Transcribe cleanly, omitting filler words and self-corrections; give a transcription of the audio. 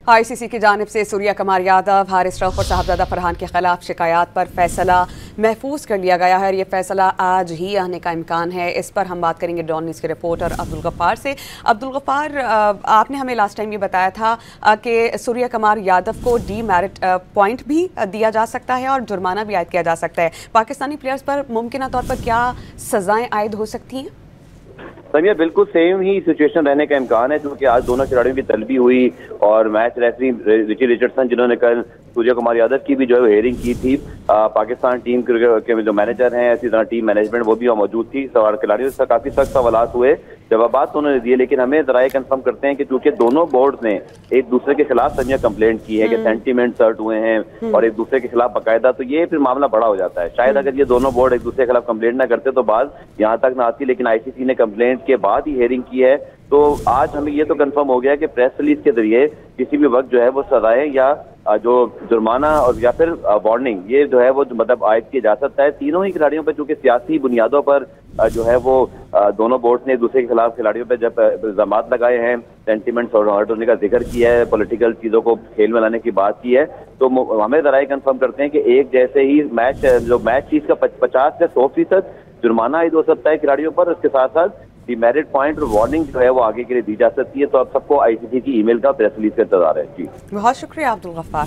ICC की जानिब से सूर्या कुमार यादव, हारिस रऊफ और साहबजादा फरहान के खिलाफ शिकायत पर फैसला महफूज कर लिया गया है और ये फैसला आज ही आने का इम्कान है। इस पर हम बात करेंगे डॉन न्यूज़ के रिपोर्टर अब्दुल गफ्फार से। अब्दुल गफ्फार, आपने हमें लास्ट टाइम ये बताया था कि सूर्या कुमार यादव को डीमेरिट पॉइंट भी दिया जा सकता है और जुर्माना भी आयद किया जा सकता है। पाकिस्तानी प्लेयर्स पर मुमकिन तौर पर क्या सजाएं आयद हो सकती हैं? समिया, बिल्कुल सेम ही सिचुएशन रहने का इम्कान है, क्योंकि आज दोनों खिलाड़ियों की तलबी हुई और मैच रेफरी रिची रिचर्डसन, जिन्होंने कल सूर्या कुमार यादव की भी जो है हेयरिंग की थी, पाकिस्तान टीम के जो मैनेजर हैं, इसी तरह टीम मैनेजमेंट वो भी मौजूद थी। सवाल खिलाड़ियों से काफी सख्त सवाल हुए, जवाबात तो उन्होंने दिए, लेकिन हमें जरा कंफर्म करते हैं कि चूंकि दोनों बोर्ड ने एक दूसरे के खिलाफ संजय कंप्लेंट की है कि सेंटीमेंट सर्ट हुए हैं और एक दूसरे के खिलाफ बाकायदा, तो ये फिर मामला बड़ा हो जाता है। शायद अगर ये दोनों बोर्ड एक दूसरे के खिलाफ कंप्लेंट ना करते तो बात यहाँ तक ना आती, लेकिन आईसीसी ने कंप्लेंट के बाद ही हेयरिंग की है। तो आज हमें ये तो कंफर्म हो गया कि प्रेस रिलीज के जरिए किसी भी वक्त जो है वो सजाएं या जो जुर्माना और या फिर वार्निंग, ये जो है वो मतलब आयद की जा सकता है तीनों ही खिलाड़ियों पर, चूंकि सियासी बुनियादों पर जो है वो दोनों बोर्ड ने एक दूसरे के खिलाफ खिलाड़ियों पर जब इल्जाम लगाए हैं, सेंटीमेंट्स और हर्ट होने का जिक्र किया है, पॉलिटिकल चीजों को खेल में लाने की बात की है, तो हमें जरा कंफर्म करते हैं कि एक जैसे ही मैच चीज का 50 से 100% जुर्माना आयद हो सकता है खिलाड़ियों पर। उसके साथ साथ डीमेरिट पॉइंट और वार्निंग जो है वो आगे के लिए दी जा सकती है। तो अब सबको आईसीसी की ईमेल का प्रेस रिलीज का इंतजार है। जी, बहुत शुक्रिया अब्दुल गफ्फार।